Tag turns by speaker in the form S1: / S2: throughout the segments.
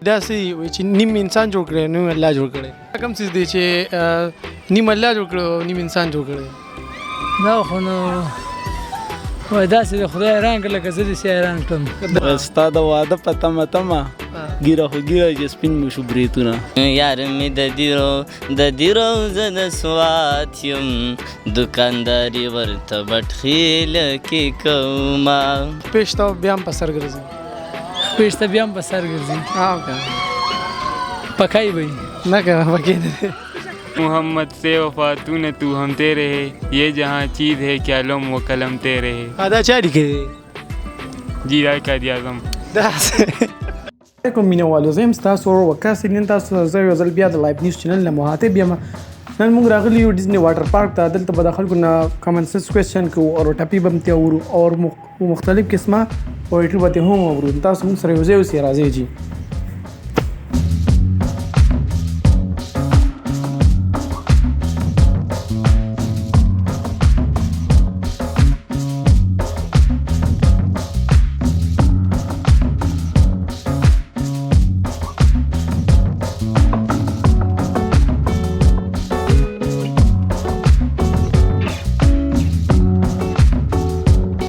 S1: داسې وي چې نیم انسان جوړ کړی نیم الله جوړ کړی کوم څیز دی چې نیم الله جوړ کړی او نیم انسان جوړ کړی
S2: دا خو نو وای داسې د خدای حیران کړ لکه زه دې سې حیران کړم
S3: ستا د واده په تمه تمه ګیره خو ګیره چې سپین مو شو بریتونه
S4: یار مې د دې روزه د سوات یم دوکانداري ورته بټخیل کې کومه
S1: پیش ته بیا هم په سر ګرځي
S2: پیش ته بیا هم په سر ګرځي پکای وای
S1: نه که پکې نه
S5: محمد سے وفاتون تو ہم تیرے ہے یہ جہاں چیز ہے کیا لم و قلم تیرے ہے
S1: دا چا لیکلی
S5: جی رائے قائد اعظم
S1: کوم مینوالو زه یم ستاسو وکاسې نن تاسو زه یو ځل بیا د لایف نیوز چینل نه مخاطب یم نن موږ راغلي یو ډیزني واټر پارک ته دلته به د خلکو نه کامن سنس کوېسچن کوو او ټپي به هم ترې اورو او مختلف قسمه پویټري به ترې هم اورو تاسو موږ سره یو ځای اوسئ راځئ جي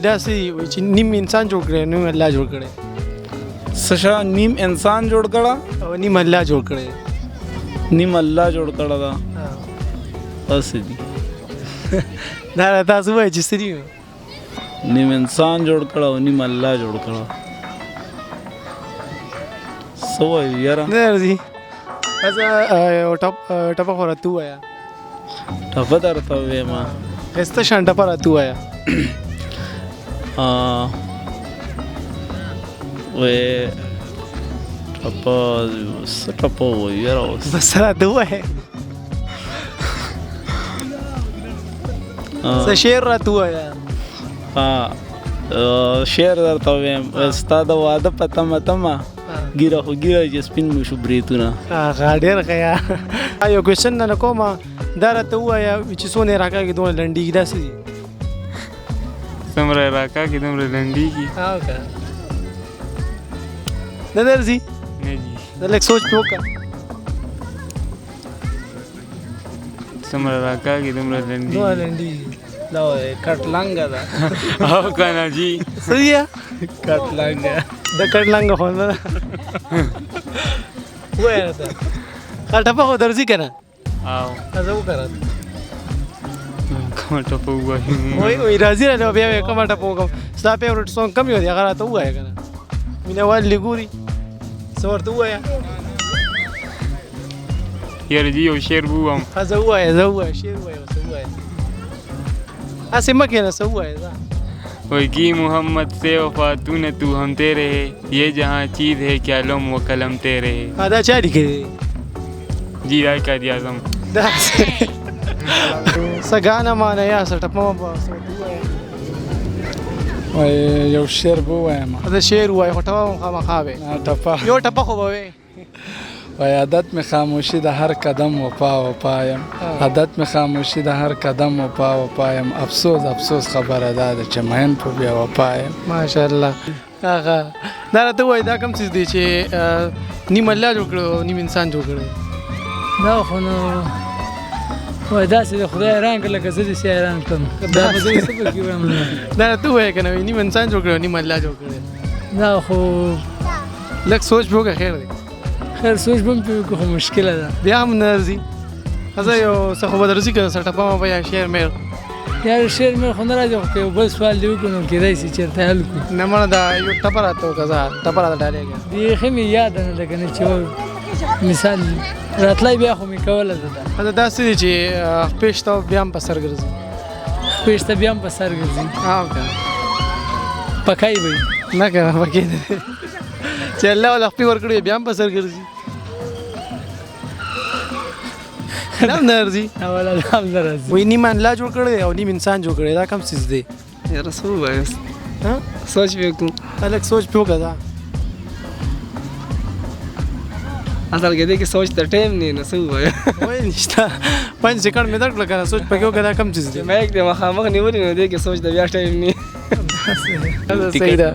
S1: داسې وي چې نیم انسان جوړ کړی نیم الله جوړ کړی
S3: سشا نیم انسان جوړ کړه
S1: او نیم الله جوړ کړی
S3: نیم الله جوړ کړه دا بس دي
S1: دا تاسو وایئ چې څه دي
S3: نیم انسان جوړ کړه او نیم الله جوړ کړه څه وایو یاره
S1: نه راځي یو ټپه خو راته ووایه
S3: ټپه درته ووایم
S1: ښایسته شان ټپه راته ووایه
S3: وې ټپه څه ټپه ووایو یاره اوس
S1: بس راته ووایه څه شعر راته ووایه
S3: شعر درته ووایم ستا د واده په تمه تمه ګیره خو ګیره چې سپین مو شو بریتونه
S1: ډېر ښه یا یو کوېسچن نه کومه دا راته ووایه چې څونه یې راکاږي دومره لنډېږي داسې دي
S5: څومره راکا کې دومره لنډېږي
S1: نه درځي
S5: نه جي
S1: دا لږ سوچ پې وکړه
S5: څومره راکا کې دومره
S1: دومره
S5: لنډېږي
S1: لنډېږي
S3: دا وایي کټ لنګه ده
S5: او که نه جي
S1: څه دي
S3: کټ لنګه
S1: د کټ لنګه خو نه ده ووایه راته ټپه خو درځي که نه
S5: او
S1: زه وکړه راته
S5: کومه ټپه ووایو
S1: وای راځي راته بیا یې کومه ټپه وکړم ستا فیورټ سونګ کوم یو دی هغه راته ووایه که نه مینهوال دې ګوري څه ورته ووایه
S5: یاره جي یو شعر به ووایم
S1: زه ووایه شعر ووایه څه ووایه هسې مه کښېنه څه ووایه ځه
S5: وکی محمد سے وفاتون تو ہم تیرے ہے یہ جہاں چیز ہے کیا لم و قلم تیرے ہے
S1: دا چا لیکلی
S5: جی رائے قائد اعظم
S1: داسې څه ګانه مانه یا څه ټپه مه به څه ورته ووایه
S3: یو شعر به ووایم
S1: زه شعر ووایه خو ټپه به خامخا وې
S3: ټپه
S1: یو ټپه خو به وې
S3: وای عادت می خاموشی د هر قدم وفا وپایم عادت می خاموشی د هر قدم وفا وپایم افسوس خبره ده چې مین په بیا وپایم
S1: ماشاءالله هغه دا راته ووایه دا کوم څیز دی چې نیم الله جوړ کړی او نیم انسان جوړ کړی
S2: دا خو نو وای داسې د خدای حیران کړ لکه زه دې سې حیران کړم دا به زه څه پکې وایم
S1: دا راته ووایه که نه نیم انسان جوړ کړی او نیم الله جوړ کړی
S2: دا خو
S1: لږ سوچ به وکړه خیر دی
S2: خیر سوچ به هم پرې وکړو خو مشکله ده
S1: بیا هم نه راځي ښه یو څه خو به درځي که څه ټپه مه به یا شعر میر
S2: یار شعر مې خو نه راځي خو که یو بل سوال دې وکړو نو کېدای شي چېرته حل کړو
S1: نه مړه دا یو ټپه راته وکړه ځه ټپه راته ډالېږه
S2: بیخي مې یاد نه ده که نه چې مثال راتلی بیا خو مې کوله ده
S1: دا داسې دی چې پیش ته بیا هم په سر ګرځي
S2: پیش ته بیا هم په سر ګرځي پکای وای
S1: نه که پکې نه چې الله والا خپې ورکړي بیا هم په سر ګرځي دا هم نه راځي
S2: اوله هم نه راځي
S1: وایي نیم الله جوړ کړی او نیم انسان جوړ کړی دا کوم څیز دی
S6: یاره څه ووایو سوچ پې وکړو
S1: لږ سوچ پې وکړه دا
S6: اصل کې دی کې سوچ ته ټایم نه نو څه ووایو
S1: وایي نشته 5 سیکنډ مې درکړه که نه سوچ پکې وکړه دا کوم څیز دی
S6: مایک دې مخامخ نیولي نو دی کې سوچ ته بیا ټایم نه
S1: صحیح ده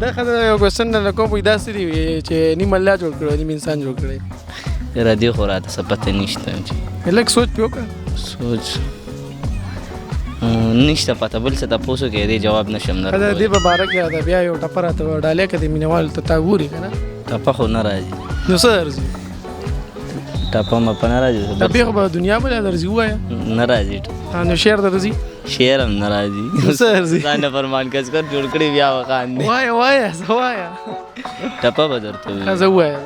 S1: دا خبره یو کوېسچن نه کوم وایي داسې دي چې نیم الله جوړ کړی نیم انسان جوړ کړی
S4: یاره دې خو راته څه پته نشته
S1: لږ سوچ پې وکړه
S4: سوچ نشته پته بل څه تپوس وکړې دې جواب نشم
S1: دا دې په باره کې دا بیا یو ټپه راته ډالۍ که د مینهوالو ته تا ګوري که نه
S4: ټپه خو نه راځي
S1: نو څه درځي
S4: ټپه مپه نه راځي
S1: ټپې خو به دنیا بله درځي ووایه
S4: نه راځي
S1: نو شعر درځي
S4: شعر هم نه راځي
S1: نو څه درځي
S4: ځان نه فرمان کسکر جوړ کړي بیا وخان دی
S1: وایه وایه څه وایه
S4: ټپه به درته ووایي
S1: زه ووایه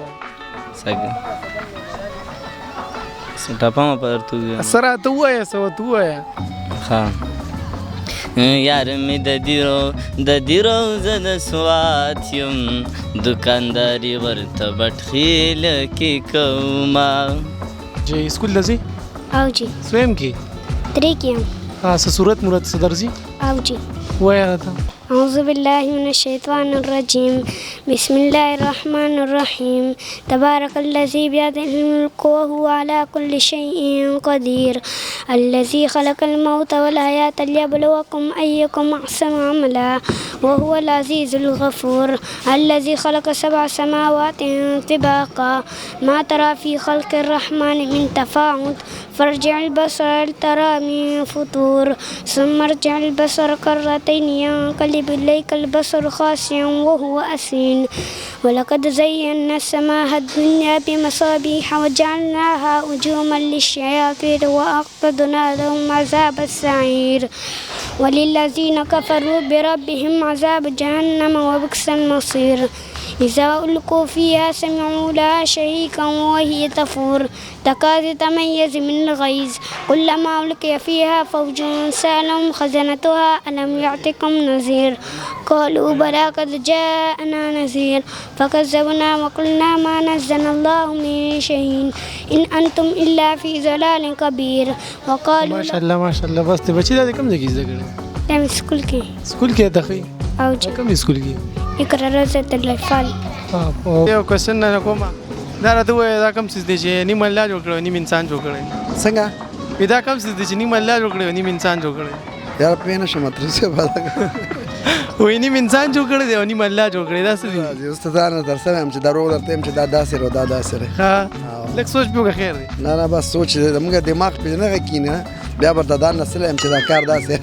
S4: ټپه مپه درته ووایي
S1: څه راته ووایه څه ورته ووایه
S4: ښه یار مې د دیرو زه د سوات یم دوکانداري ورته بټخیل کې کومه
S1: چې سکول ته ځي
S7: او جی
S1: سویم کې
S7: 3 کې یم
S1: څه صورت مورت څه درځي
S7: او جی
S1: وایه راته
S7: أعوذ بالله من الشيطان الرجيم بسم الله الرحمن الرحيم تبارك الذي بيده الملك وهو على كل شيء قدير الذي خلق الموت والحياة ليبلوكم أيكم أحسن عملا وهو العزيز الغفور الذي خلق 7 سماوات طباقا ما ترى في خلق الرحمن من تفاوت فارجع البصر هل ترى من فطور ثم ارجع البصر كرتين ينقلب إليك البصر خاسئا وهو حسير ولقد زينا السماء الدنيا بمصابيح وجعلناها نجوما للشياطين وأعتدنا لهم عذاب السعير وللذين كفروا بربهم عذاب جهنم وبئس المصير إذا ألقوا فيها سمعوا لها شهيقا وهي تفور تكاد تميز من الغيظ كلما ألقي فيها فوج سألهم خزنتها ألم يأتكم نذير قالوا بلى قد جاءنا نذير فكذبنا وقلنا ما نزل الله من شيء إن أنتم إلا في ضلال كبير وقالوا
S1: ماشاءالله ماشاءالله بس ته بچی دا کوم ځای کې زده کړې
S7: تم سکول کې
S1: سکول کې دخی
S7: او جی
S1: کوم سکول کې
S7: اقرا روزة الأطفال
S1: یو کوېسچن نه کومه دا راته ووایه دا کوم څیز دی چې نیم الله جوړ کړی نیم انسان جوړ کړی
S8: څنګه
S1: دا کوم څیز دی چې نیم الله جوړ کړی نیم انسان جوړ کړی
S8: یار پوه نه شم ترڅه باندې
S1: وایي نیم انسان جوړ کړی دی او نیم الله جوړ کړی دا څه دي
S8: استادانه در سره هم چې دروغ درته هم چې دا داسې رو دا داسې دی
S1: ها لږ سوچ پې وکړه خیر دی
S8: نه بس سوچ دی زموږ دماغ پې نه کېنه بیا به دا نسل هم چې دا کار داسې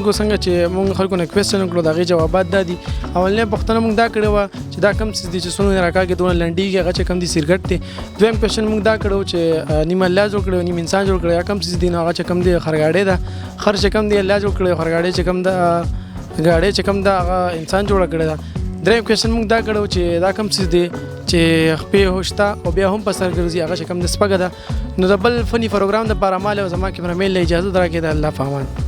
S1: کو څنګه چې موږ خلکو نه کوېسچن وکړو د هغې جوابات دا دي اولنۍ پوښتنه موږ دا کړې وه چې دا کوم څیز دی چې څومره راکا کې دونه لنډېږي هغه چې کوم دی سیرګټ دی دویم کوېسچن موږ دا کړو چې نیم الله جوړ کړی نیم انسان جوړ کړی کوم څیز دی نو هغه چې کوم دی خرګاډۍ ده خر چې کوم دی الله جوړ کړی خرګاډۍ چې کوم ده ګاډۍ چې کوم ده هغه انسان جوړه کړې ده دریم کوېسچن موږ دا کړو چې دا کوم څیز دی چې خپې هوشته او بیا هم په سر ګرځي هغه چې کوم د سپږه ده نو د بل فني پروګرام دپاره مال او زما کیمرامین له اجازه راکړې ده الله په امان